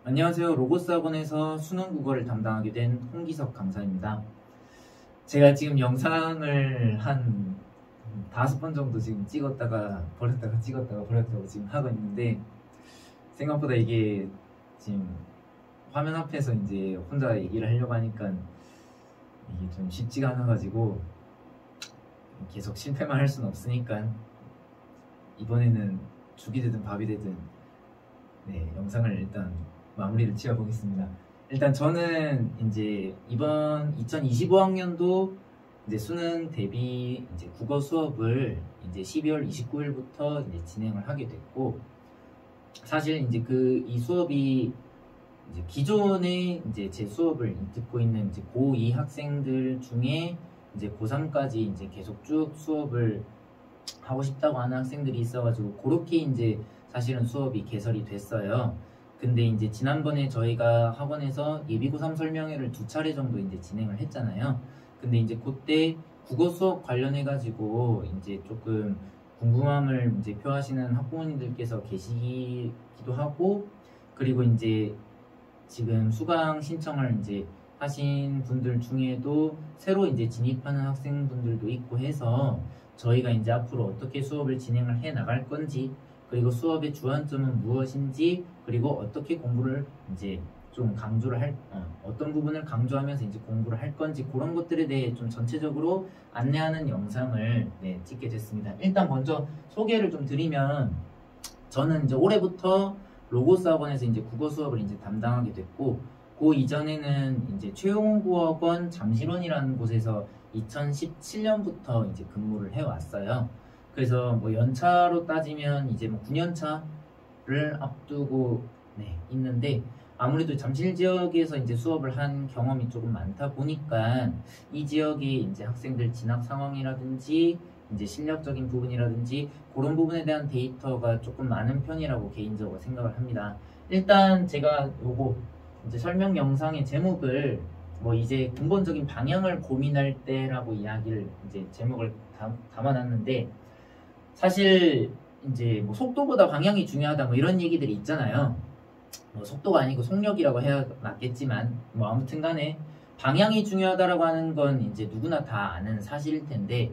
안녕하세요. 로고스 학원에서 수능 국어를 담당하게 된 홍기석 강사입니다. 제가 지금 영상을 한 5번 정도 지금 찍었다가 버렸다가 찍었다가 버렸다가 지금 하고 있는데, 생각보다 이게 지금 화면 앞에서 이제 혼자 얘기를 하려고 하니까 이게 좀 쉽지가 않아가지고 계속 실패만 할 수는 없으니까 이번에는 죽이 되든 밥이 되든 영상을 일단 마무리를 지어보겠습니다. 일단 저는 이제 이번 2025학년도 이제 수능 대비 이제 국어 수업을 이제 12월 29일부터 이제 진행을 하게 됐고, 사실 이제 이 수업이 이제 기존에 이제 제 수업을 듣고 있는 이제 고2 학생들 중에 이제 고3까지 이제 계속 쭉 수업을 하고 싶다고 하는 학생들이 있어가지고 그렇게 이제 사실은 수업이 개설이 됐어요. 근데 이제 지난번에 저희가 학원에서 예비고3 설명회를 2차례 정도 이제 진행을 했잖아요. 근데 이제 그때 국어 수업 관련해가지고 이제 조금 궁금함을 이제 표하시는 학부모님들께서 계시기도 하고, 그리고 이제 지금 수강 신청을 이제 하신 분들 중에도 새로 이제 진입하는 학생분들도 있고 해서 저희가 이제 앞으로 어떻게 수업을 진행을 해 나갈 건지, 그리고 수업의 주안점은 무엇인지, 그리고 어떻게 공부를 이제 좀 강조를 어떤 부분을 강조하면서 이제 공부를 할 건지, 그런 것들에 대해 좀 전체적으로 안내하는 영상을 찍게 됐습니다. 일단 먼저 소개를 좀 드리면, 저는 이제 올해부터 로고스 학원에서 이제 국어 수업을 이제 담당하게 됐고, 그 이전에는 이제 최용호 국어학원 잠실원이라는 곳에서 2017년부터 이제 근무를 해왔어요. 그래서 뭐 연차로 따지면 이제 뭐 9년차를 앞두고 있는데, 아무래도 잠실 지역에서 이제 수업을 한 경험이 조금 많다 보니까 이 지역의 이제 학생들 진학 상황이라든지 이제 실력적인 부분이라든지 그런 부분에 대한 데이터가 조금 많은 편이라고 개인적으로 생각을 합니다. 일단 제가 요거 이제 설명 영상의 제목을 뭐 이제 근본적인 방향을 고민할 때라고 이야기를 이제 제목을 담아놨는데, 사실 이제 뭐 속도보다 방향이 중요하다 뭐 이런 얘기들이 있잖아요. 뭐 속도가 아니고 속력이라고 해야 맞겠지만, 뭐 아무튼 간에 방향이 중요하다라고 하는 건 이제 누구나 다 아는 사실일 텐데,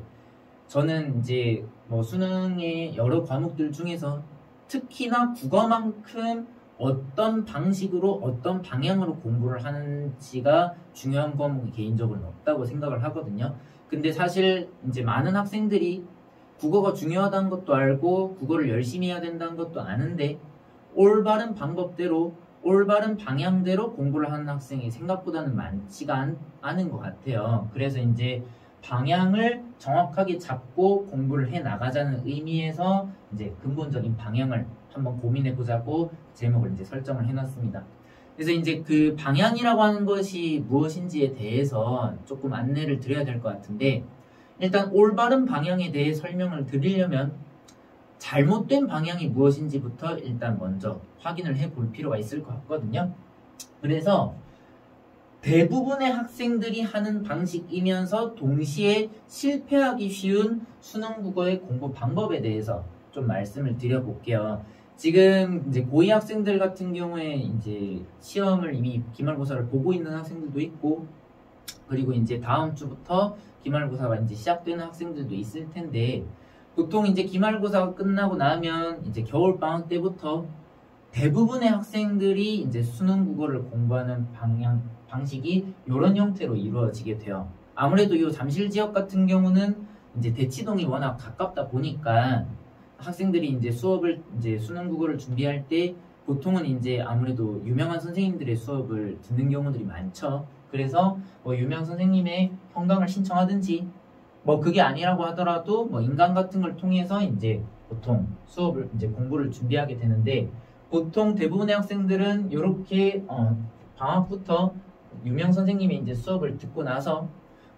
저는 이제 뭐 수능의 여러 과목들 중에서 특히나 국어만큼 어떤 방식으로 어떤 방향으로 공부를 하는지가 중요한 과목이 개인적으로는 없다고 생각을 하거든요. 근데 사실 이제 많은 학생들이 국어가 중요하다는 것도 알고 국어를 열심히 해야 된다는 것도 아는데, 올바른 방법대로 올바른 방향대로 공부를 하는 학생이 생각보다는 많지가 않은 것 같아요. 그래서 이제 방향을 정확하게 잡고 공부를 해 나가자는 의미에서 이제 근본적인 방향을 한번 고민해 보자고 제목을 이제 설정을 해놨습니다. 그래서 이제 그 방향이라고 하는 것이 무엇인지에 대해서 조금 안내를 드려야 될 것 같은데, 일단 올바른 방향에 대해 설명을 드리려면 잘못된 방향이 무엇인지부터 일단 먼저 확인을 해 볼 필요가 있을 것 같거든요. 그래서 대부분의 학생들이 하는 방식이면서 동시에 실패하기 쉬운 수능 국어의 공부 방법에 대해서 좀 말씀을 드려볼게요. 지금 이제 고2 학생들 같은 경우에 이제 시험을 이미 기말고사를 보고 있는 학생들도 있고, 그리고 이제 다음 주부터 기말고사가 이제 시작되는 학생들도 있을 텐데, 보통 이제 기말고사가 끝나고 나면 이제 겨울방학 때부터 대부분의 학생들이 이제 수능 국어를 공부하는 방식이 이런 형태로 이루어지게 돼요. 아무래도 이 잠실 지역 같은 경우는 이제 대치동이 워낙 가깝다 보니까 학생들이 이제 이제 수능 국어를 준비할 때 보통은 이제 아무래도 유명한 선생님들의 수업을 듣는 경우들이 많죠. 그래서 뭐 유명 선생님의 평강을 신청하든지, 뭐 그게 아니라고 하더라도 뭐 인강 같은 걸 통해서 이제 보통 수업을 이제 공부를 준비하게 되는데, 보통 대부분의 학생들은 이렇게 방학부터 유명 선생님이 이제 수업을 듣고 나서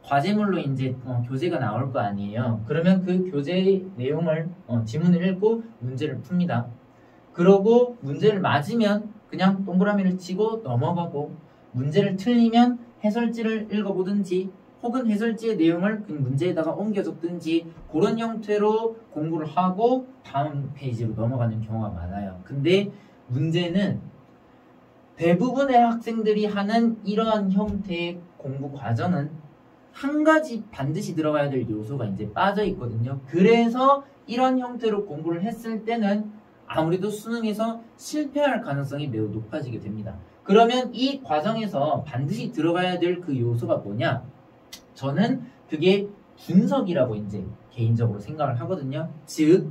과제물로 이제 교재가 나올 거 아니에요. 그러면 그 교재 내용을 지문을 읽고 문제를 풉니다. 그러고 문제를 맞으면 그냥 동그라미를 치고 넘어가고, 문제를 틀리면 해설지를 읽어보든지 혹은 해설지의 내용을 그 문제에다가 옮겨 적든지 그런 형태로 공부를 하고 다음 페이지로 넘어가는 경우가 많아요. 근데 문제는 대부분의 학생들이 하는 이러한 형태의 공부 과정은 한 가지 반드시 들어가야 될 요소가 이제 빠져 있거든요. 그래서 이런 형태로 공부를 했을 때는 아무래도 수능에서 실패할 가능성이 매우 높아지게 됩니다. 그러면 이 과정에서 반드시 들어가야 될 그 요소가 뭐냐? 저는 그게 분석이라고 이제 개인적으로 생각을 하거든요. 즉,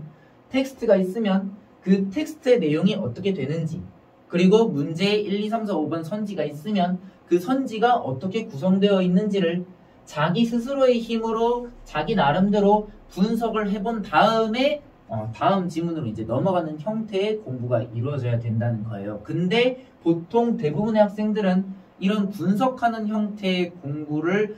텍스트가 있으면 그 텍스트의 내용이 어떻게 되는지, 그리고 문제에 1, 2, 3, 4, 5번 선지가 있으면 그 선지가 어떻게 구성되어 있는지를 자기 스스로의 힘으로 자기 나름대로 분석을 해본 다음에 다음 지문으로 이제 넘어가는 형태의 공부가 이루어져야 된다는 거예요. 근데 보통 대부분의 학생들은 이런 분석하는 형태의 공부를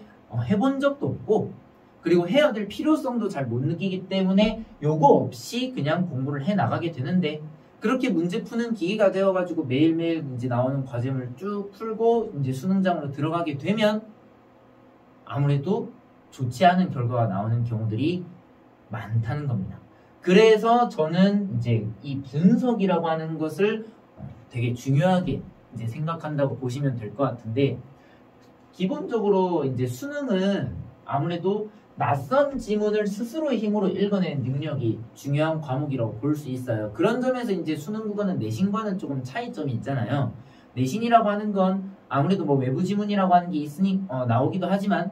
해본 적도 없고, 그리고 해야 될 필요성도 잘 못 느끼기 때문에 요거 없이 그냥 공부를 해 나가게 되는데, 그렇게 문제 푸는 기계가 되어가지고 매일매일 이제 나오는 과제를 쭉 풀고 이제 수능장으로 들어가게 되면 아무래도 좋지 않은 결과가 나오는 경우들이 많다는 겁니다. 그래서 저는 이제 이 분석이라고 하는 것을 되게 중요하게 이제 생각한다고 보시면 될 것 같은데, 기본적으로 이제 수능은 아무래도 낯선 지문을 스스로의 힘으로 읽어내는 능력이 중요한 과목이라고 볼 수 있어요. 그런 점에서 이제 수능 국어는 내신과는 조금 차이점이 있잖아요. 내신이라고 하는 건 아무래도 뭐 외부 지문이라고 하는 게 있으니 나오기도 하지만,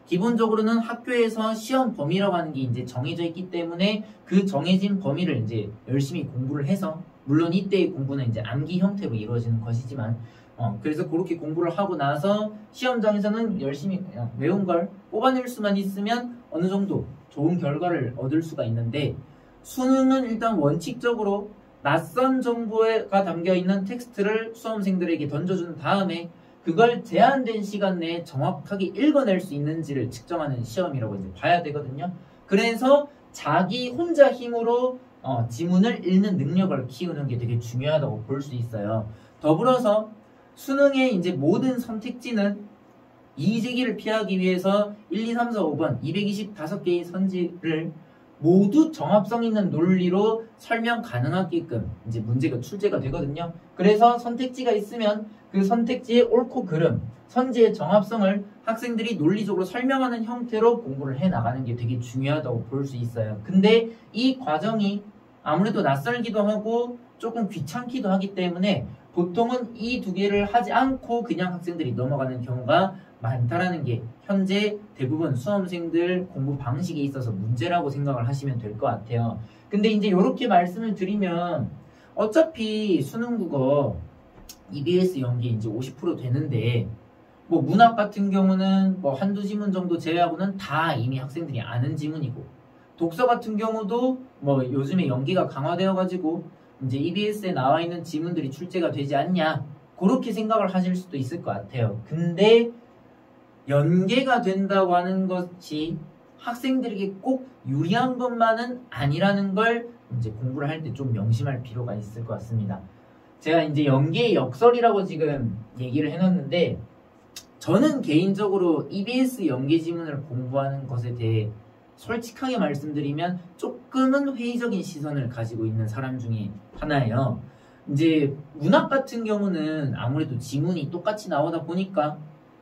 기본적으로는 학교에서 시험 범위라고 하는 게 이제 정해져 있기 때문에 그 정해진 범위를 이제 열심히 공부를 해서, 물론 이때의 공부는 이제 암기 형태로 이루어지는 것이지만, 그래서 그렇게 공부를 하고 나서 시험장에서는 열심히 그냥 외운 걸 뽑아낼 수만 있으면 어느 정도 좋은 결과를 얻을 수가 있는데, 수능은 일단 원칙적으로 낯선 정보가 담겨있는 텍스트를 수험생들에게 던져준 다음에 그걸 제한된 시간 내에 정확하게 읽어낼 수 있는지를 측정하는 시험이라고 이제 봐야 되거든요. 그래서 자기 혼자 힘으로 지문을 읽는 능력을 키우는 게 되게 중요하다고 볼 수 있어요. 더불어서 수능의 이제 모든 선택지는 이의제기를 피하기 위해서 1, 2, 3, 4, 5번 225개의 선지를 모두 정합성 있는 논리로 설명 가능하게끔 이제 문제가 출제가 되거든요. 그래서 선택지가 있으면 그 선택지의 옳고 그름, 선지의 정합성을 학생들이 논리적으로 설명하는 형태로 공부를 해 나가는 게 되게 중요하다고 볼 수 있어요. 근데 이 과정이 아무래도 낯설기도 하고 조금 귀찮기도 하기 때문에 보통은 이 두 개를 하지 않고 그냥 학생들이 넘어가는 경우가 많다라는 게 현재 대부분 수험생들 공부 방식에 있어서 문제라고 생각을 하시면 될 것 같아요. 근데 이제 이렇게 말씀을 드리면 어차피 수능국어 EBS 연계 이제 50% 되는데, 뭐 문학 같은 경우는 뭐 한두 지문 정도 제외하고는 다 이미 학생들이 아는 지문이고, 독서 같은 경우도 뭐 요즘에 연계가 강화되어가지고 이제 EBS에 나와 있는 지문들이 출제가 되지 않냐, 그렇게 생각을 하실 수도 있을 것 같아요. 근데 연계가 된다고 하는 것이 학생들에게 꼭 유리한 것만은 아니라는 걸 이제 공부를 할 때 좀 명심할 필요가 있을 것 같습니다. 제가 이제 연계의 역설이라고 지금 얘기를 해놨는데, 저는 개인적으로 EBS 연계 지문을 공부하는 것에 대해 솔직하게 말씀드리면 조금은 회의적인 시선을 가지고 있는 사람 중에 하나예요. 이제 문학 같은 경우는 아무래도 지문이 똑같이 나오다 보니까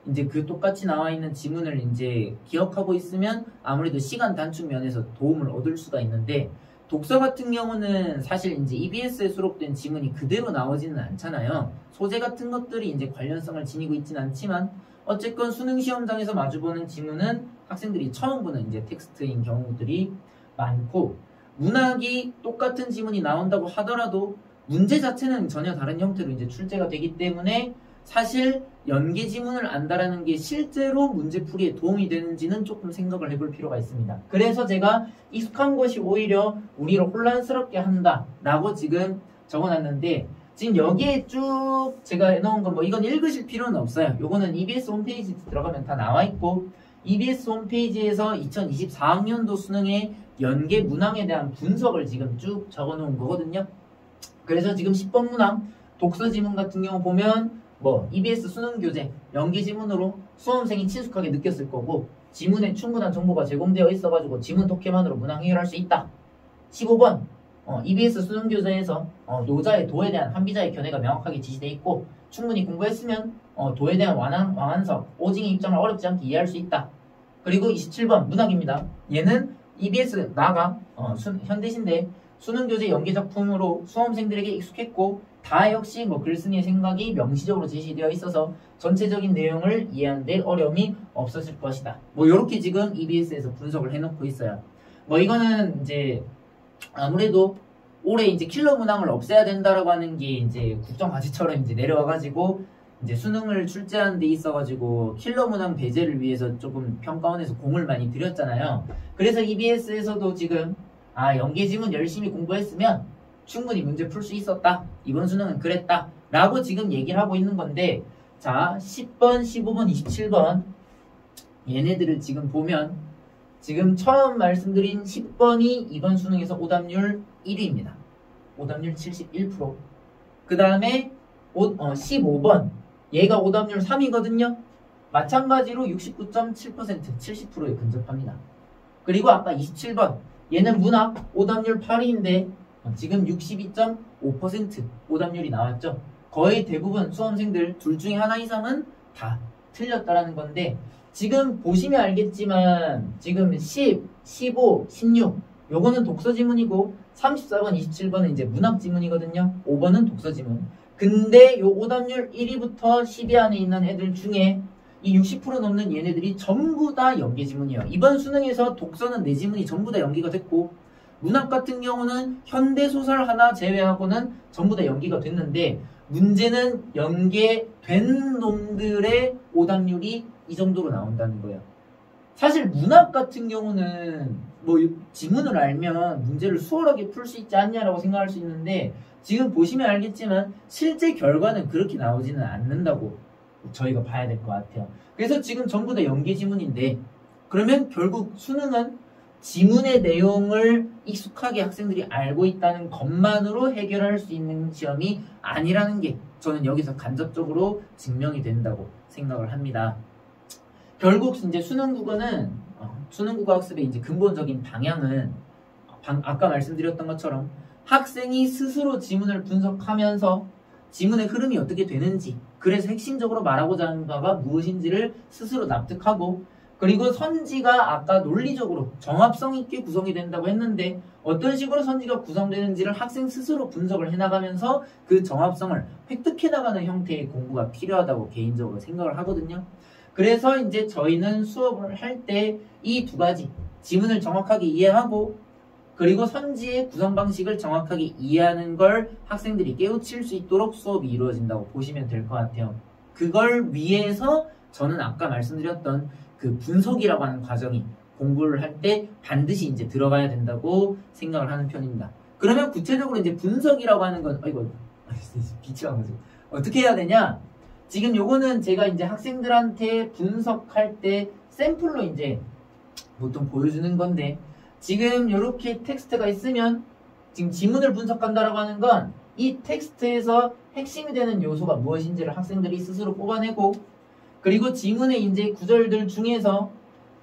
이제 그 똑같이 나와 있는 지문을 이제 기억하고 있으면 아무래도 시간 단축 면에서 도움을 얻을 수가 있는데, 독서 같은 경우는 사실 이제 EBS에 수록된 지문이 그대로 나오지는 않잖아요. 소재 같은 것들이 이제 관련성을 지니고 있지는 않지만, 어쨌건 수능 시험장에서 마주보는 지문은 학생들이 처음 보는 이제 텍스트인 경우들이 많고, 문학이 똑같은 지문이 나온다고 하더라도 문제 자체는 전혀 다른 형태로 이제 출제가 되기 때문에 사실 연계 지문을 안다라는 게 실제로 문제풀이에 도움이 되는지는 조금 생각을 해볼 필요가 있습니다. 그래서 제가 익숙한 것이 오히려 우리를 혼란스럽게 한다라고 지금 적어놨는데, 지금 여기에 쭉 제가 해놓은 건 뭐 이건 읽으실 필요는 없어요. 요거는 EBS 홈페이지 들어가면 다 나와있고, EBS 홈페이지에서 2024학년도 수능의 연계 문항에 대한 분석을 지금 쭉 적어놓은 거거든요. 그래서 지금 10번 문항 독서 지문 같은 경우 보면 뭐 EBS 수능 교재 연계 지문으로 수험생이 친숙하게 느꼈을 거고, 지문에 충분한 정보가 제공되어 있어가지고 지문 독해만으로 문항 해결할 수 있다. 15번 EBS 수능 교재에서 노자의 도에 대한 한비자의 견해가 명확하게 지시되어 있고 충분히 공부했으면 도에 대한 왕한석, 오징의 입장을 어렵지 않게 이해할 수 있다. 그리고 27번 문학입니다. 얘는 EBS 나가 현대신대 수능교재 연계작품으로 수험생들에게 익숙했고 다 역시 글쓴이의 생각이 명시적으로 제시되어 있어서 전체적인 내용을 이해하는 데 어려움이 없었을 것이다. 이렇게 지금 EBS에서 분석을 해놓고 있어요. 이거는 이제 아무래도 올해 이제 킬러 문항을 없애야 된다라고 하는 게 이제 국정과제처럼 이제 내려와가지고 이제 수능을 출제하는 데 있어가지고 킬러 문항 배제를 위해서 조금 평가원에서 공을 많이 들였잖아요. 그래서 EBS에서도 지금 연계지문 열심히 공부했으면 충분히 문제 풀 수 있었다. 이번 수능은 그랬다. 라고 지금 얘기를 하고 있는 건데 자 10번, 15번, 27번 얘네들을 지금 보면 지금 처음 말씀드린 10번이 이번 수능에서 오답률 1위입니다. 오답률 71%. 그 다음에 15번 얘가 오답률 3위거든요. 마찬가지로 69.7% 70%에 근접합니다. 그리고 아까 27번 얘는 문학 오답률 8위인데 지금 62.5% 오답률이 나왔죠. 거의 대부분 수험생들 둘 중에 하나 이상은 다 틀렸다라는 건데 지금 보시면 알겠지만 지금 10, 15, 16 요거는 독서 지문이고 34번, 27번은 이제 문학 지문이거든요. 5번은 독서 지문. 근데 요 오답률 1위부터 10위 안에 있는 애들 중에 이 60% 넘는 얘네들이 전부 다 연계 지문이에요. 이번 수능에서 독서는 4지문이 전부 다 연기가 됐고 문학 같은 경우는 현대소설 하나 제외하고는 전부 다 연기가 됐는데 문제는 연계된 놈들의 오답률이 이 정도로 나온다는 거예요. 사실 문학 같은 경우는 지문을 알면 문제를 수월하게 풀 수 있지 않냐라고 생각할 수 있는데 지금 보시면 알겠지만 실제 결과는 그렇게 나오지는 않는다고 저희가 봐야 될 것 같아요. 그래서 지금 전부 다 연계 지문인데 그러면 결국 수능은 지문의 내용을 익숙하게 학생들이 알고 있다는 것만으로 해결할 수 있는 시험이 아니라는 게 저는 여기서 간접적으로 증명이 된다고 생각을 합니다. 결국 이제 수능국어는 수능국어 학습의 이제 근본적인 방향은 아까 말씀드렸던 것처럼 학생이 스스로 지문을 분석하면서 지문의 흐름이 어떻게 되는지 그래서 핵심적으로 말하고자 하는 바가 무엇인지를 스스로 납득하고 그리고 선지가 아까 논리적으로 정합성 있게 구성이 된다고 했는데 어떤 식으로 선지가 구성되는지를 학생 스스로 분석을 해나가면서 그 정합성을 획득해 나가는 형태의 공부가 필요하다고 개인적으로 생각을 하거든요. 그래서 이제 저희는 수업을 할 때 이 두 가지 지문을 정확하게 이해하고 그리고 선지의 구성 방식을 정확하게 이해하는 걸 학생들이 깨우칠 수 있도록 수업이 이루어진다고 보시면 될 것 같아요. 그걸 위해서 저는 아까 말씀드렸던 그 분석이라고 하는 과정이 공부를 할 때 반드시 이제 들어가야 된다고 생각을 하는 편입니다. 그러면 구체적으로 이제 분석이라고 하는 건 빛이 와가지고 어떻게 해야 되냐? 지금 요거는 제가 이제 학생들한테 분석할 때 샘플로 이제 보통 보여주는 건데 지금 이렇게 텍스트가 있으면 지금 지문을 분석한다라고 하는 건 이 텍스트에서 핵심이 되는 요소가 무엇인지를 학생들이 스스로 뽑아내고 그리고 지문의 이제 구절들 중에서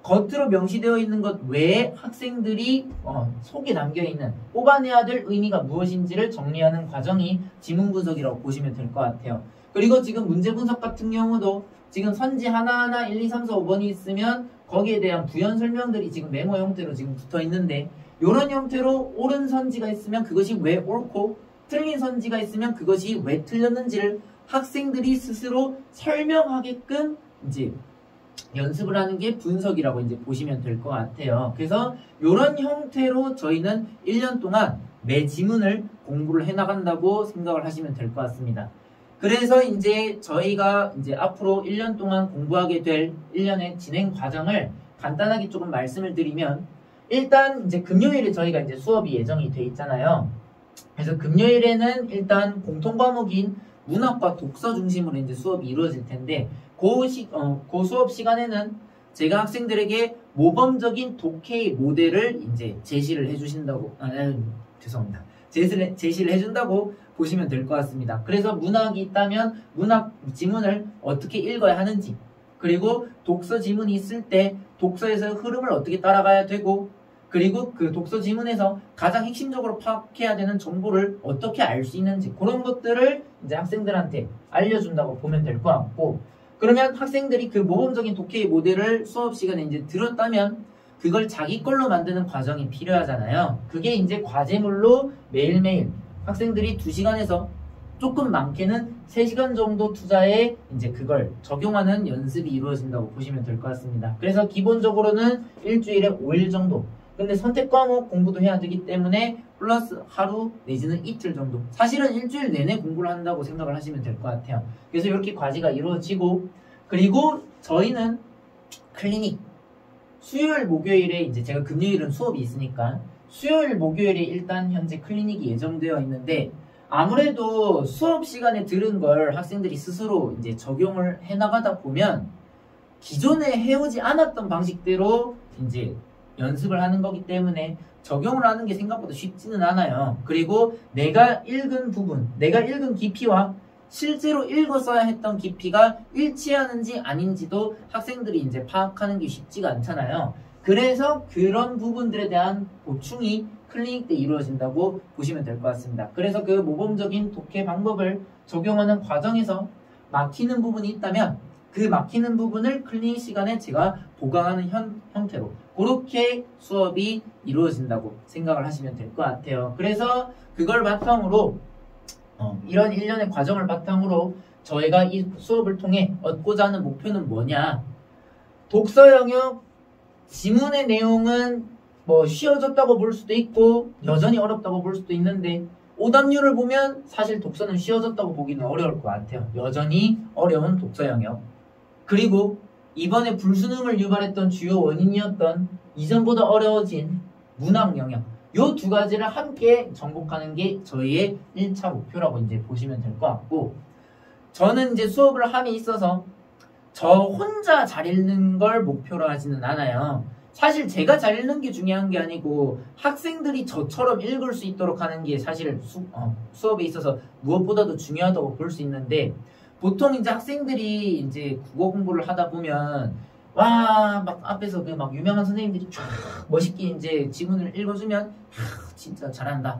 겉으로 명시되어 있는 것 외에 학생들이 속에 담겨있는 뽑아내야 될 의미가 무엇인지를 정리하는 과정이 지문 분석이라고 보시면 될 것 같아요. 그리고 지금 문제 분석 같은 경우도 지금 선지 하나하나 1, 2, 3, 4, 5번이 있으면 거기에 대한 부연 설명들이 지금 메모 형태로 지금 붙어 있는데 이런 형태로 옳은 선지가 있으면 그것이 왜 옳고 틀린 선지가 있으면 그것이 왜 틀렸는지를 학생들이 스스로 설명하게끔 이제 연습을 하는 게 분석이라고 이제 보시면 될 것 같아요. 그래서 이런 형태로 저희는 1년 동안 매 지문을 공부를 해나간다고 생각을 하시면 될 것 같습니다. 그래서 이제 저희가 이제 앞으로 1년 동안 공부하게 될 1년의 진행 과정을 간단하게 조금 말씀을 드리면 일단 이제 금요일에 저희가 이제 수업이 예정이 돼 있잖아요. 그래서 금요일에는 일단 공통 과목인 문학과 독서 중심으로 이제 수업이 이루어질 텐데 그 수업 시간에는 제가 학생들에게 모범적인 독해의 모델을 이제 제시를 해주신다고 죄송합니다. 제시를 해준다고 보시면 될 것 같습니다. 그래서 문학이 있다면 문학 지문을 어떻게 읽어야 하는지 그리고 독서 지문이 있을 때 독서에서 흐름을 어떻게 따라가야 되고 그리고 그 독서 지문에서 가장 핵심적으로 파악해야 되는 정보를 어떻게 알 수 있는지 그런 것들을 이제 학생들한테 알려준다고 보면 될 것 같고, 그러면 학생들이 그 모범적인 독해의 모델을 수업 시간에 이제 들었다면 그걸 자기 걸로 만드는 과정이 필요하잖아요. 그게 이제 과제물로 매일매일 학생들이 2시간에서 조금 많게는 3시간 정도 투자해 이제 그걸 적용하는 연습이 이루어진다고 보시면 될 것 같습니다. 그래서 기본적으로는 일주일에 5일 정도. 근데 선택 과목 공부도 해야 되기 때문에 플러스 하루 내지는 이틀 정도. 사실은 일주일 내내 공부를 한다고 생각을 하시면 될 것 같아요. 그래서 이렇게 과제가 이루어지고, 그리고 저희는 클리닉 수요일 목요일에 이제 제가 금요일은 수업이 있으니까 수요일 목요일에 일단 현재 클리닉이 예정되어 있는데, 아무래도 수업 시간에 들은 걸 학생들이 스스로 이제 적용을 해 나가다 보면 기존에 해오지 않았던 방식대로 이제 연습을 하는 거기 때문에 적용을 하는 게 생각보다 쉽지는 않아요. 그리고 내가 읽은 부분, 내가 읽은 깊이와 실제로 읽었어야 했던 깊이가 일치하는지 아닌지도 학생들이 이제 파악하는 게 쉽지가 않잖아요. 그래서 그런 부분들에 대한 보충이 클리닉 때 이루어진다고 보시면 될 것 같습니다. 그래서 그 모범적인 독해 방법을 적용하는 과정에서 막히는 부분이 있다면 그 막히는 부분을 클리닉 시간에 제가 보강하는 형태로 그렇게 수업이 이루어진다고 생각을 하시면 될 것 같아요. 그래서 그걸 바탕으로 이런 일련의 과정을 바탕으로 저희가 이 수업을 통해 얻고자 하는 목표는 뭐냐, 독서 영역 지문의 내용은 뭐 쉬워졌다고 볼 수도 있고 여전히 어렵다고 볼 수도 있는데, 오답률을 보면 사실 독서는 쉬워졌다고 보기는 어려울 것 같아요. 여전히 어려운 독서 영역. 그리고 이번에 불수능을 유발했던 주요 원인이었던 이전보다 어려워진 문학 영역, 요 두 가지를 함께 정복하는 게 저희의 1차 목표라고 이제 보시면 될 것 같고, 저는 이제 수업을 함에 있어서 저 혼자 잘 읽는 걸 목표로 하지는 않아요. 사실 제가 잘 읽는 게 중요한 게 아니고 학생들이 저처럼 읽을 수 있도록 하는 게 사실 수업에 있어서 무엇보다도 중요하다고 볼 수 있는데, 보통 이제 학생들이 이제 국어 공부를 하다 보면 와 막 앞에서 그 막 유명한 선생님들이 쫙 멋있게 이제 지문을 읽어주면 진짜 잘한다.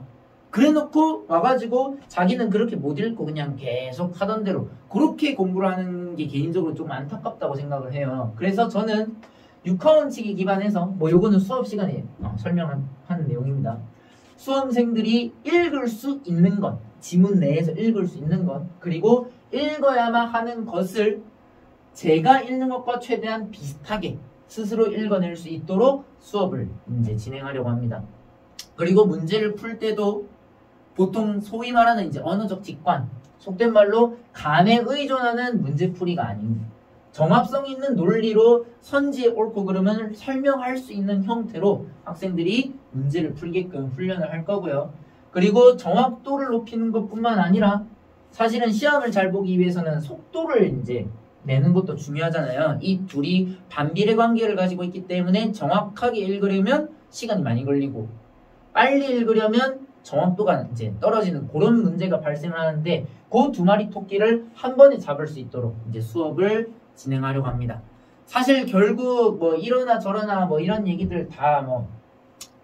그래놓고 와가지고 자기는 그렇게 못 읽고 그냥 계속 하던 대로 그렇게 공부를 하는 게 개인적으로 좀 안타깝다고 생각을 해요. 그래서 저는 육하원칙에 기반해서 뭐 요거는 수업 시간에 설명한 내용입니다. 수험생들이 읽을 수 있는 것, 지문 내에서 읽을 수 있는 것, 그리고 읽어야만 하는 것을 제가 읽는 것과 최대한 비슷하게 스스로 읽어낼 수 있도록 수업을 이제 진행하려고 합니다. 그리고 문제를 풀 때도 보통 소위 말하는 이제 언어적 직관, 속된 말로 감에 의존하는 문제풀이가 아닌 정합성 있는 논리로 선지의 옳고 그름을 설명할 수 있는 형태로 학생들이 문제를 풀게끔 훈련을 할 거고요. 그리고 정확도를 높이는 것뿐만 아니라 사실은 시험을 잘 보기 위해서는 속도를 이제 내는 것도 중요하잖아요. 이 둘이 반비례 관계를 가지고 있기 때문에 정확하게 읽으려면 시간이 많이 걸리고 빨리 읽으려면 정확도가 이제 떨어지는 그런 문제가 발생하는데, 그 두 마리 토끼를 한 번에 잡을 수 있도록 이제 수업을 진행하려고 합니다. 사실 결국 뭐 이러나 저러나 뭐 이런 얘기들 다 뭐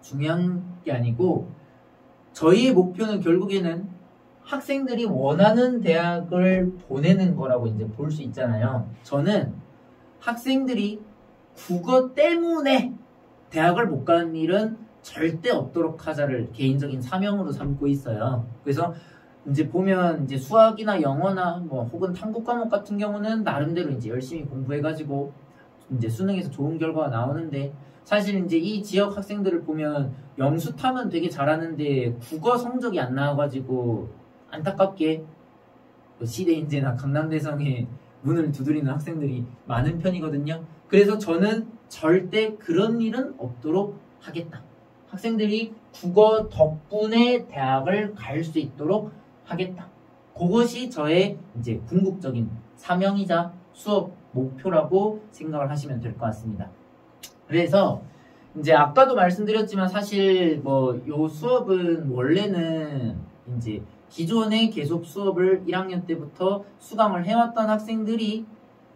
중요한 게 아니고, 저희의 목표는 결국에는 학생들이 원하는 대학을 보내는 거라고 이제 볼 수 있잖아요. 저는 학생들이 국어 때문에 대학을 못 가는 일은 절대 없도록 하자를 개인적인 사명으로 삼고 있어요. 그래서 이제 보면 이제 수학이나 영어나 뭐 혹은 탐구 과목 같은 경우는 나름대로 이제 열심히 공부해가지고 이제 수능에서 좋은 결과가 나오는데, 사실 이제 이 지역 학생들을 보면 영수타면 되게 잘하는데 국어 성적이 안 나와가지고 안타깝게 시대인재나 강남대성에 문을 두드리는 학생들이 많은 편이거든요. 그래서 저는 절대 그런 일은 없도록 하겠다. 학생들이 국어 덕분에 대학을 갈 수 있도록 하겠다. 그것이 저의 이제 궁극적인 사명이자 수업 목표라고 생각을 하시면 될 것 같습니다. 그래서 이제 아까도 말씀드렸지만 사실 뭐 요 수업은 원래는 이제 기존에 계속 수업을 1학년 때부터 수강을 해왔던 학생들이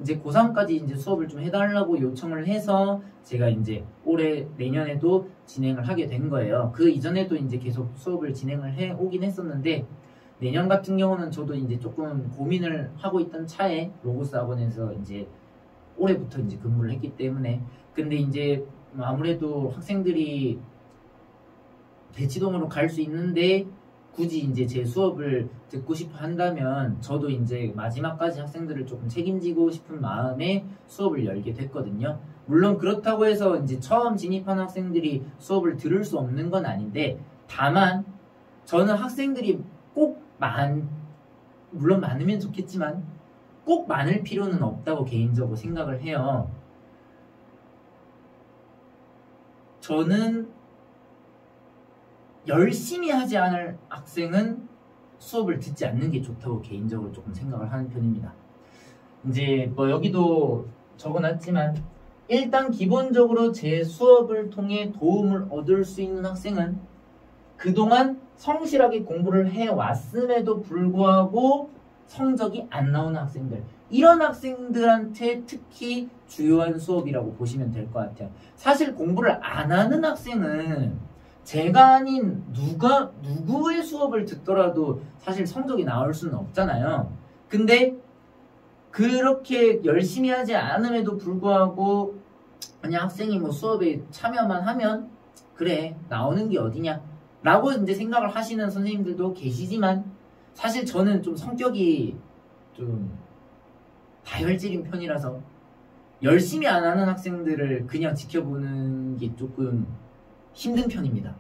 이제 고3까지 이제 수업을 좀 해달라고 요청을 해서 제가 이제 올해 내년에도 진행을 하게 된 거예요. 그 이전에도 이제 계속 수업을 진행을 해 오긴 했었는데 내년 같은 경우는 저도 이제 조금 고민을 하고 있던 차에 로고스 학원에서 이제 올해부터 이제 근무를 했기 때문에 근데 이제 아무래도 학생들이 대치동으로 갈 수 있는데 굳이 이제 제 수업을 듣고 싶어 한다면 저도 이제 마지막까지 학생들을 조금 책임지고 싶은 마음에 수업을 열게 됐거든요. 물론 그렇다고 해서 이제 처음 진입한 학생들이 수업을 들을 수 없는 건 아닌데 다만 저는 학생들이 꼭 물론 많으면 좋겠지만 꼭 많을 필요는 없다고 개인적으로 생각을 해요. 저는 열심히 하지 않을 학생은 수업을 듣지 않는 게 좋다고 개인적으로 조금 생각을 하는 편입니다. 이제 뭐 여기도 적어놨지만 일단 기본적으로 제 수업을 통해 도움을 얻을 수 있는 학생은 그동안 성실하게 공부를 해왔음에도 불구하고 성적이 안 나오는 학생들, 이런 학생들한테 특히 주요한 수업이라고 보시면 될 것 같아요. 사실 공부를 안 하는 학생은 제가 아닌 누구의 수업을 듣더라도 사실 성적이 나올 수는 없잖아요. 근데 그렇게 열심히 하지 않음에도 불구하고 그냥 학생이 뭐 수업에 참여만 하면 그래 나오는 게 어디냐 라고 이제 생각을 하시는 선생님들도 계시지만 사실 저는 좀 성격이 좀 다혈질인 편이라서 열심히 안 하는 학생들을 그냥 지켜보는 게 조금 힘든 편입니다.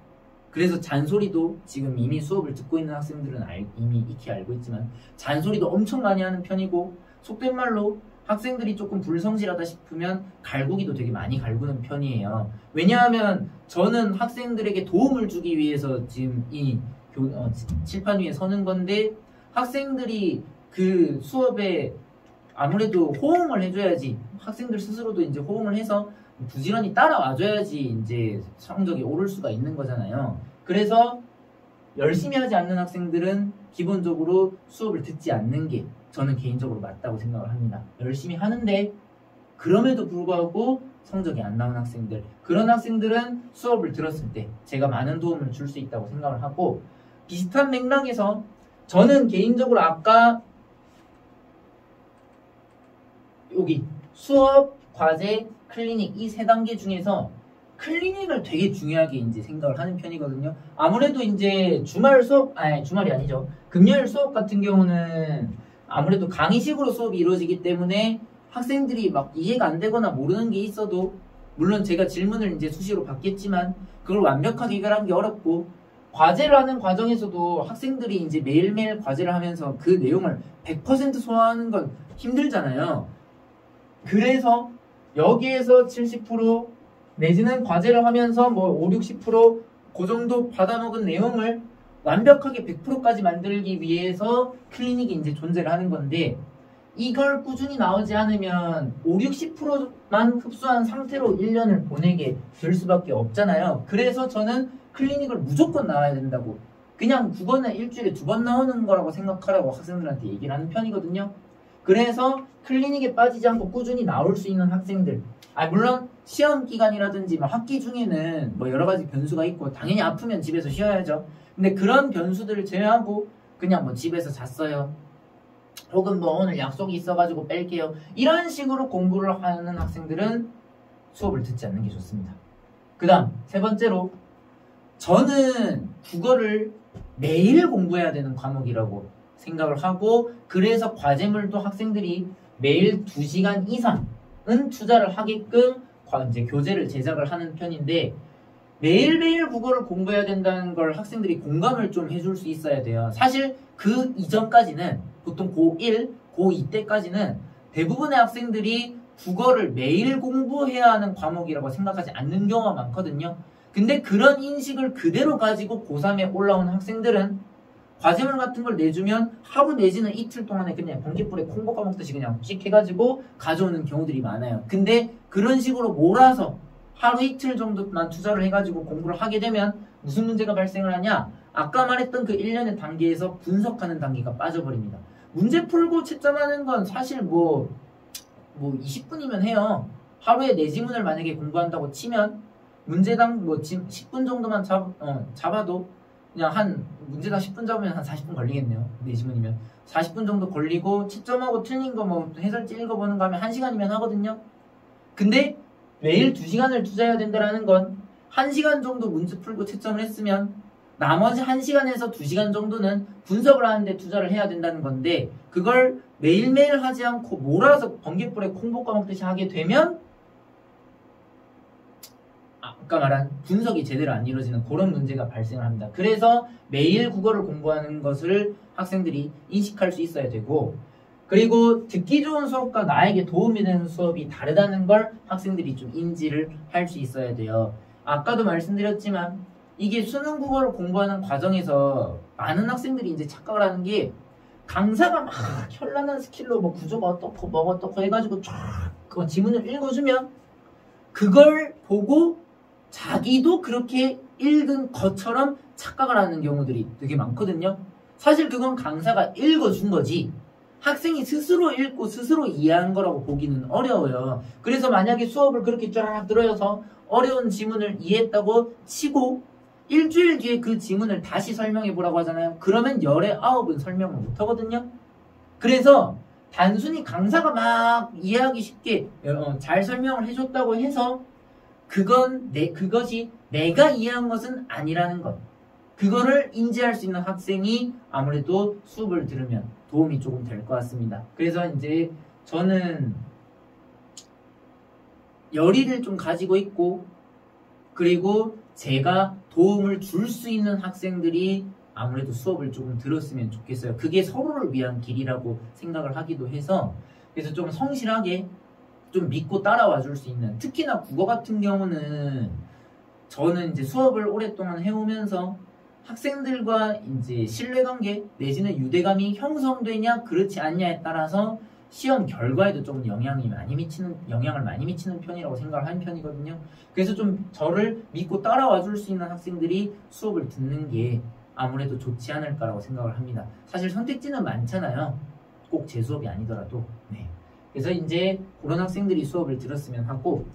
그래서 잔소리도 지금 이미 수업을 듣고 있는 학생들은 이미 익히 알고 있지만 잔소리도 엄청 많이 하는 편이고 속된 말로 학생들이 조금 불성실하다 싶으면 갈구기도 되게 많이 갈구는 편이에요. 왜냐하면 저는 학생들에게 도움을 주기 위해서 지금 이 칠판 위에 서는 건데 학생들이 그 수업에 아무래도 호응을 해줘야지 학생들 스스로도 이제 호응을 해서 부지런히 따라와줘야지 이제 성적이 오를 수가 있는 거잖아요. 그래서 열심히 하지 않는 학생들은 기본적으로 수업을 듣지 않는 게 저는 개인적으로 맞다고 생각을 합니다. 열심히 하는데 그럼에도 불구하고 성적이 안 나온 학생들, 그런 학생들은 수업을 들었을 때 제가 많은 도움을 줄 수 있다고 생각을 하고 비슷한 맥락에서 저는 개인적으로 아까 여기 수업, 과제, 클리닉 이 세 단계 중에서 클리닉을 되게 중요하게 이제 생각을 하는 편이거든요. 아무래도 이제 주말이 아니죠. 금요일 수업 같은 경우는 아무래도 강의식으로 수업이 이루어지기 때문에 학생들이 막 이해가 안 되거나 모르는 게 있어도 물론 제가 질문을 이제 수시로 받겠지만 그걸 완벽하게 해결하는 게 어렵고 과제를 하는 과정에서도 학생들이 이제 매일매일 과제를 하면서 그 내용을 100% 소화하는 건 힘들잖아요. 그래서 여기에서 70% 내지는 과제를 하면서 뭐 5, 60% 그 정도 받아먹은 내용을 완벽하게 100%까지 만들기 위해서 클리닉이 이제 존재를 하는 건데 이걸 꾸준히 나오지 않으면 5, 60%만 흡수한 상태로 1년을 보내게 될 수밖에 없잖아요. 그래서 저는 클리닉을 무조건 나와야 된다고 그냥 국어는 일주일에 2번 나오는 거라고 생각하라고 학생들한테 얘기를 하는 편이거든요. 그래서 클리닉에 빠지지 않고 꾸준히 나올 수 있는 학생들 물론 시험 기간이라든지 학기 중에는 뭐 여러 가지 변수가 있고 당연히 아프면 집에서 쉬어야죠. 근데 그런 변수들을 제외하고 그냥 뭐 집에서 잤어요. 혹은 뭐 오늘 약속이 있어가지고 뺄게요. 이런 식으로 공부를 하는 학생들은 수업을 듣지 않는 게 좋습니다. 그 다음 세 번째로 저는 국어를 매일 공부해야 되는 과목이라고 생각을 하고 그래서 과제물도 학생들이 매일 2시간 이상은 투자를 하게끔 이제 교재를 제작을 하는 편인데 매일매일 국어를 공부해야 된다는 걸 학생들이 공감을 좀 해줄 수 있어야 돼요. 사실 그 이전까지는 보통 고1, 고2 때까지는 대부분의 학생들이 국어를 매일 공부해야 하는 과목이라고 생각하지 않는 경우가 많거든요. 근데 그런 인식을 그대로 가지고 고3에 올라온 학생들은 과제물 같은 걸 내주면 하루 내지는 이틀 동안에 그냥 번개불에 콩 볶아 먹듯이 그냥 씩 해가지고 가져오는 경우들이 많아요. 근데 그런 식으로 몰아서 하루 이틀 정도만 투자를 해가지고 공부를 하게 되면 무슨 문제가 발생을 하냐? 아까 말했던 그 1년의 단계에서 분석하는 단계가 빠져버립니다. 문제 풀고 채점하는 건 사실 뭐 뭐 20분이면 해요. 하루에 4지문을 만약에 공부한다고 치면 문제당 뭐 10분 정도만 잡아도 그냥 한 문제당 10분 잡으면 한 40분 걸리겠네요. 4지문이면 40분 정도 걸리고 채점하고 틀린 거 뭐 해설지 읽어보는 거 하면 1시간이면 하거든요. 근데 매일 2시간을 투자해야 된다는 건 1시간 정도 문제 풀고 채점을 했으면 나머지 1시간에서 2시간 정도는 분석을 하는데 투자를 해야 된다는 건데, 그걸 매일매일 하지 않고 몰아서 번개불에 콩볶아 먹듯이 하게 되면 아까 말한 분석이 제대로 안 이루어지는 그런 문제가 발생을 합니다. 그래서 매일 국어를 공부하는 것을 학생들이 인식할 수 있어야 되고, 그리고 듣기 좋은 수업과 나에게 도움이 되는 수업이 다르다는 걸 학생들이 좀 인지를 할 수 있어야 돼요. 아까도 말씀드렸지만 이게 수능 국어를 공부하는 과정에서 많은 학생들이 이제 착각을 하는 게, 강사가 막 현란한 스킬로 뭐 구조가 어떻고 뭐가 어떻고 해가지고 쫙 그 지문을 읽어주면 그걸 보고 자기도 그렇게 읽은 것처럼 착각을 하는 경우들이 되게 많거든요. 사실 그건 강사가 읽어준 거지 학생이 스스로 읽고 스스로 이해한 거라고 보기는 어려워요. 그래서 만약에 수업을 그렇게 쫙 들어서 어려운 지문을 이해했다고 치고 일주일 뒤에 그 지문을 다시 설명해 보라고 하잖아요. 그러면 열의 9은 설명을 못 하거든요. 그래서 단순히 강사가 막 이해하기 쉽게 잘 설명을 해줬다고 해서 그것이 내가 이해한 것은 아니라는 것, 그거를 인지할 수 있는 학생이 아무래도 수업을 들으면 도움이 조금 될 것 같습니다. 그래서 이제 저는 열의를 좀 가지고 있고, 그리고 제가 도움을 줄 수 있는 학생들이 아무래도 수업을 조금 들었으면 좋겠어요. 그게 서로를 위한 길이라고 생각을 하기도 해서, 그래서 좀 성실하게 좀 믿고 따라와 줄 수 있는, 특히나 국어 같은 경우는 저는 이제 수업을 오랫동안 해오면서 학생들과 이제 신뢰관계 내지는 유대감이 형성되냐 그렇지 않냐에 따라서 시험 결과에도 조금 영향을 많이 미치는 편이라고 생각을 하는 편이거든요. 그래서 좀 저를 믿고 따라와 줄 수 있는 학생들이 수업을 듣는 게 아무래도 좋지 않을까라고 생각을 합니다. 사실 선택지는 많잖아요. 꼭 제 수업이 아니더라도. 네. 그래서 이제 그런 학생들이 수업을 들었으면 하고,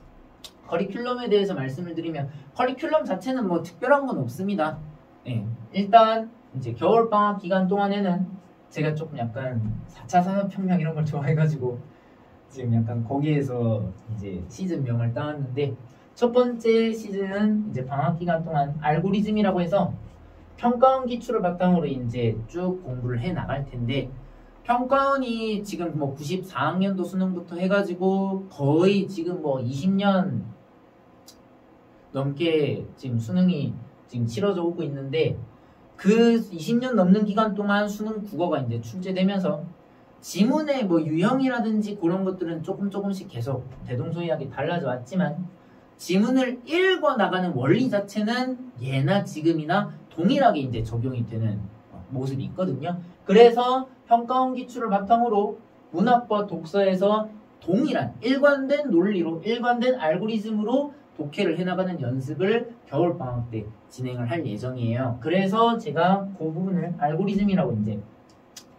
커리큘럼에 대해서 말씀을 드리면 커리큘럼 자체는 뭐 특별한 건 없습니다. 네. 일단 이제 겨울방학 기간 동안에는 제가 조금 약간 4차 산업혁명 이런 걸 좋아해가지고 지금 약간 거기에서 이제 시즌명을 따왔는데, 첫 번째 시즌은 이제 방학 기간 동안 알고리즘이라고 해서 평가원 기출을 바탕으로 이제 쭉 공부를 해 나갈 텐데, 평가원이 지금 뭐 94학년도 수능부터 해가지고 거의 지금 뭐 20년 넘게 지금 수능이 지금 치러져 오고 있는데, 그 20년 넘는 기간 동안 수능 국어가 이제 출제되면서 지문의 뭐 유형이라든지 그런 것들은 조금씩 계속 대동소이하게 달라져 왔지만, 지문을 읽어 나가는 원리 자체는 예나 지금이나 동일하게 이제 적용이 되는 모습이 있거든요. 그래서 평가원 기출을 바탕으로 문학과 독서에서 동일한 일관된 논리로, 일관된 알고리즘으로 독해를 해나가는 연습을 겨울방학 때 진행을 할 예정이에요. 그래서 제가 그 부분을 알고리즘이라고 이제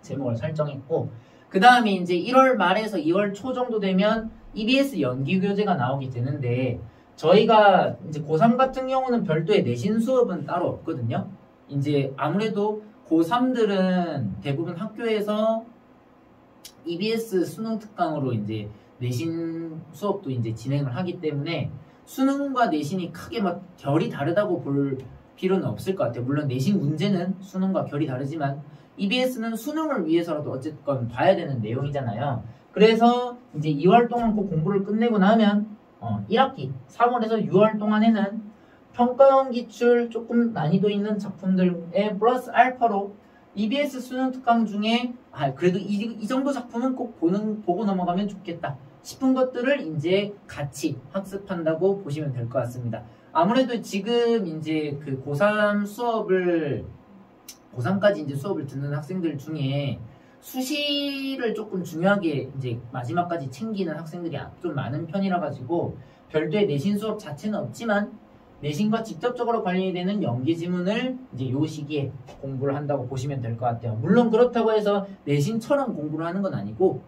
제목을 설정했고, 그 다음에 이제 1월 말에서 2월 초 정도 되면 EBS 연기교재가 나오게 되는데, 저희가 이제 고3 같은 경우는 별도의 내신 수업은 따로 없거든요. 이제 아무래도 고3들은 대부분 학교에서 EBS 수능 특강으로 이제 내신 수업도 이제 진행을 하기 때문에 수능과 내신이 크게 막 결이 다르다고 볼 필요는 없을 것 같아요. 물론 내신 문제는 수능과 결이 다르지만 EBS는 수능을 위해서라도 어쨌건 봐야 되는 내용이잖아요. 그래서 이제 2월 동안 그 공부를 끝내고 나면 1학기 3월에서 6월 동안에는 평가원 기출 조금 난이도 있는 작품들에 플러스 알파로 EBS 수능 특강 중에 그래도 이 정도 작품은 꼭 보고 넘어가면 좋겠다 싶은 것들을 이제 같이 학습한다고 보시면 될 것 같습니다. 아무래도 지금 이제 그 고3까지 이제 수업을 듣는 학생들 중에 수시를 조금 중요하게 이제 마지막까지 챙기는 학생들이 좀 많은 편이라 가지고 별도의 내신 수업 자체는 없지만 내신과 직접적으로 관련이 되는 연기 지문을 이제 요 시기에 공부를 한다고 보시면 될 것 같아요. 물론 그렇다고 해서 내신처럼 공부를 하는 건 아니고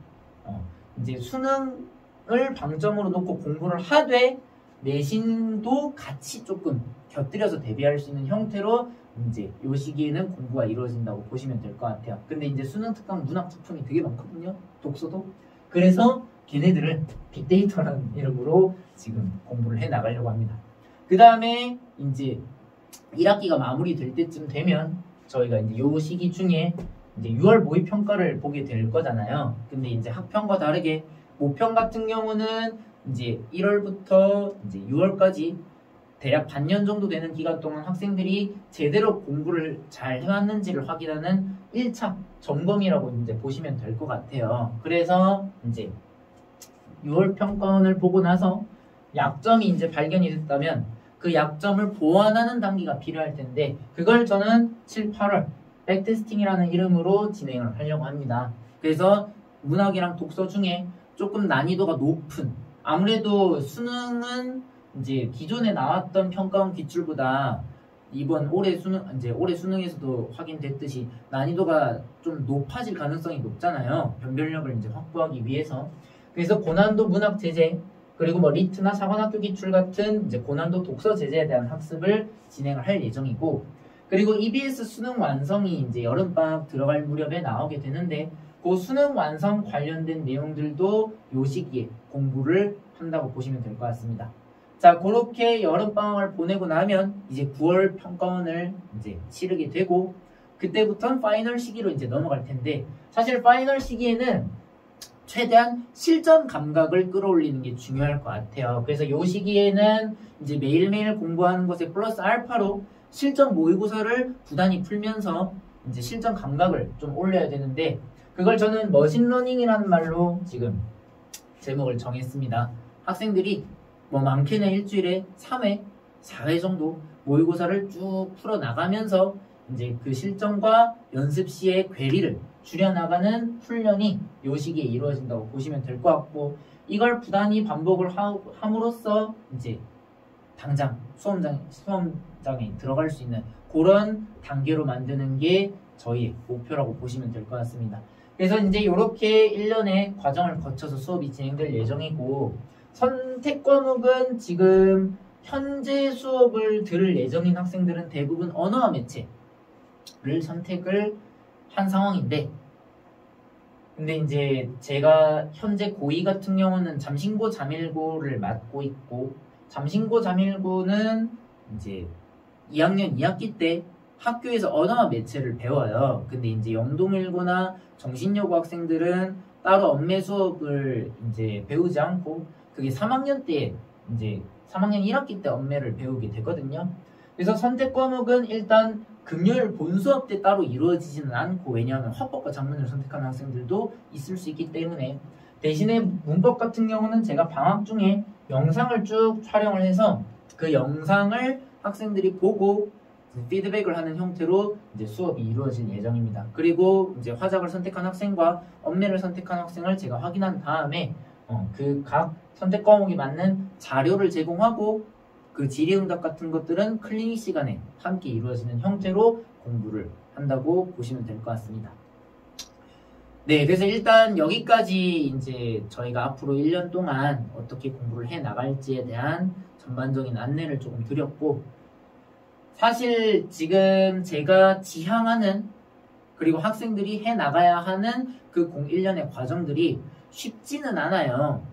이제 수능 방점으로 놓고 공부를 하되 내신도 같이 조금 곁들여서 대비할 수 있는 형태로 이제 요 시기에는 공부가 이루어진다고 보시면 될 것 같아요. 근데 이제 수능 특강 문학 작품이 되게 많거든요. 독서도. 그래서 걔네들을 빅데이터라는 이름으로 지금 공부를 해 나가려고 합니다. 그 다음에 이제 1학기가 마무리될 때쯤 되면 저희가 이제 요 시기 중에 이제 6월 모의평가를 보게 될 거잖아요. 근데 이제 학평과 다르게 모평 같은 경우는 이제 1월부터 이제 6월까지 대략 반년 정도 되는 기간 동안 학생들이 제대로 공부를 잘 해왔는지를 확인하는 1차 점검이라고 이제 보시면 될 것 같아요. 그래서 이제 6월 평가원을 보고 나서 약점이 이제 발견이 됐다면 그 약점을 보완하는 단계가 필요할 텐데 그걸 저는 7, 8월 백테스팅이라는 이름으로 진행을 하려고 합니다. 그래서 문학이랑 독서 중에 조금 난이도가 높은 아무래도 수능은 이제 기존에 나왔던 평가원 기출보다 이번 올해 수능에서도 확인됐듯이 난이도가 좀 높아질 가능성이 높잖아요. 변별력을 이제 확보하기 위해서. 그래서 고난도 문학 제재 그리고 뭐 리트나 사관학교 기출 같은 이제 고난도 독서 제재에 대한 학습을 진행을 할 예정이고 그리고 EBS 수능 완성이 이제 여름방학 들어갈 무렵에 나오게 되는데 그 수능 완성 관련된 내용들도 요 시기에 공부를 한다고 보시면 될 것 같습니다. 자, 그렇게 여름방학을 보내고 나면 이제 9월 평가원을 이제 치르게 되고 그때부터는 파이널 시기로 이제 넘어갈 텐데 사실 파이널 시기에는 최대한 실전 감각을 끌어올리는 게 중요할 것 같아요. 그래서 이 시기에는 이제 매일매일 공부하는 것에 플러스 알파로 실전 모의고사를 부단히 풀면서 이제 실전 감각을 좀 올려야 되는데 그걸 저는 머신러닝이라는 말로 지금 제목을 정했습니다. 학생들이 뭐 많게는 일주일에 3회, 4회 정도 모의고사를 쭉 풀어나가면서 이제 그 실전과 연습 시의 괴리를 줄여나가는 훈련이 요 시기에 이루어진다고 보시면 될 것 같고 이걸 부단히 반복을 함으로써 이제 당장 수험장에 들어갈 수 있는 그런 단계로 만드는 게 저희의 목표라고 보시면 될 것 같습니다. 그래서 이제 이렇게 1년의 과정을 거쳐서 수업이 진행될 예정이고 선택 과목은 지금 현재 수업을 들을 예정인 학생들은 대부분 언어와 매체를 선택을 한 상황인데 근데 이제 제가 현재 고2 같은 경우는 잠신고 잠일고를 맡고 있고 잠신고 잠일고는 이제 2학년 2학기 때 학교에서 언어와 매체를 배워요. 근데 이제 영동일고나 정신여고 학생들은 따로 언매 수업을 이제 배우지 않고 그게 3학년 때 이제 3학년 1학기 때 언매를 배우게 되거든요. 그래서 선택 과목은 일단 금요일 본 수업 때 따로 이루어지지는 않고 왜냐하면 화법과 작문을 선택하는 학생들도 있을 수 있기 때문에 대신에 문법 같은 경우는 제가 방학 중에 영상을 쭉 촬영을 해서 그 영상을 학생들이 보고 피드백을 하는 형태로 이제 수업이 이루어질 예정입니다. 그리고 이제 화작을 선택한 학생과 언매를 선택한 학생을 제가 확인한 다음에 그 각 선택 과목이 맞는 자료를 제공하고 그 질의응답 같은 것들은 클리닉 시간에 함께 이루어지는 형태로 공부를 한다고 보시면 될 것 같습니다. 네, 그래서 일단 여기까지 이제 저희가 앞으로 1년 동안 어떻게 공부를 해 나갈지에 대한 전반적인 안내를 조금 드렸고 사실 지금 제가 지향하는 그리고 학생들이 해 나가야 하는 그 1년의 과정들이 쉽지는 않아요.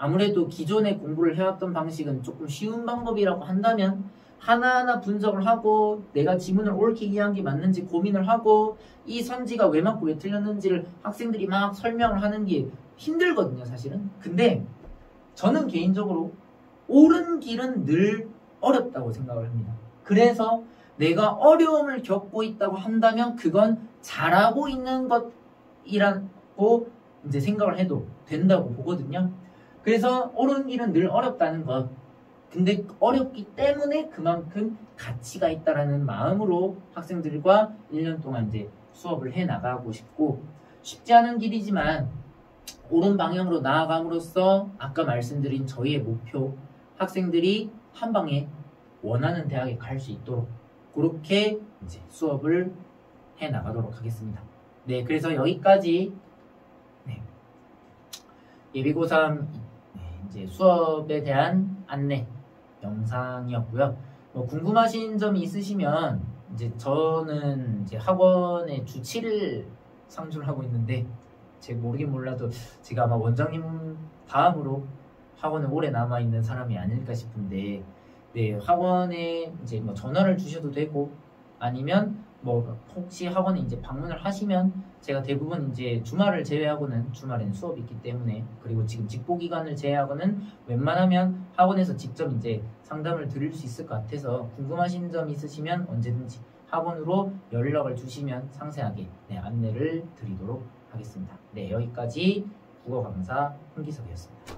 아무래도 기존에 공부를 해왔던 방식은 조금 쉬운 방법이라고 한다면 하나하나 분석을 하고 내가 지문을 옳게 이해한 게 맞는지 고민을 하고 이 선지가 왜 맞고 왜 틀렸는지를 학생들이 막 설명을 하는 게 힘들거든요, 사실은. 근데 저는 개인적으로 옳은 길은 늘 어렵다고 생각을 합니다. 그래서 내가 어려움을 겪고 있다고 한다면 그건 잘하고 있는 것이라고 이제 생각을 해도 된다고 보거든요. 그래서 옳은 길은 늘 어렵다는 것. 근데 어렵기 때문에 그만큼 가치가 있다라는 마음으로 학생들과 1년 동안 이제 수업을 해 나가고 싶고 쉽지 않은 길이지만 옳은 방향으로 나아감으로써 아까 말씀드린 저희의 목표 학생들이 한 방에 원하는 대학에 갈 수 있도록 그렇게 이제 수업을 해 나가도록 하겠습니다. 네, 그래서 여기까지 예비고3 이제 수업에 대한 안내 영상이었고요. 뭐 궁금하신 점이 있으시면 이제 저는 이제 학원의 주 7일 상주를 하고 있는데 제가 모르긴 몰라도 제가 아마 원장님 다음으로 학원에 오래 남아 있는 사람이 아닐까 싶은데 네, 학원에 이제 뭐 전화를 주셔도 되고 아니면 뭐 혹시 학원에 이제 방문을 하시면 제가 대부분 이제 주말을 제외하고는 주말에는 수업이 있기 때문에 그리고 지금 직보 기간을 제외하고는 웬만하면 학원에서 직접 이제 상담을 드릴 수 있을 것 같아서 궁금하신 점 있으시면 언제든지 학원으로 연락을 주시면 상세하게 네, 안내를 드리도록 하겠습니다. 네, 여기까지 국어 강사 홍기석이었습니다.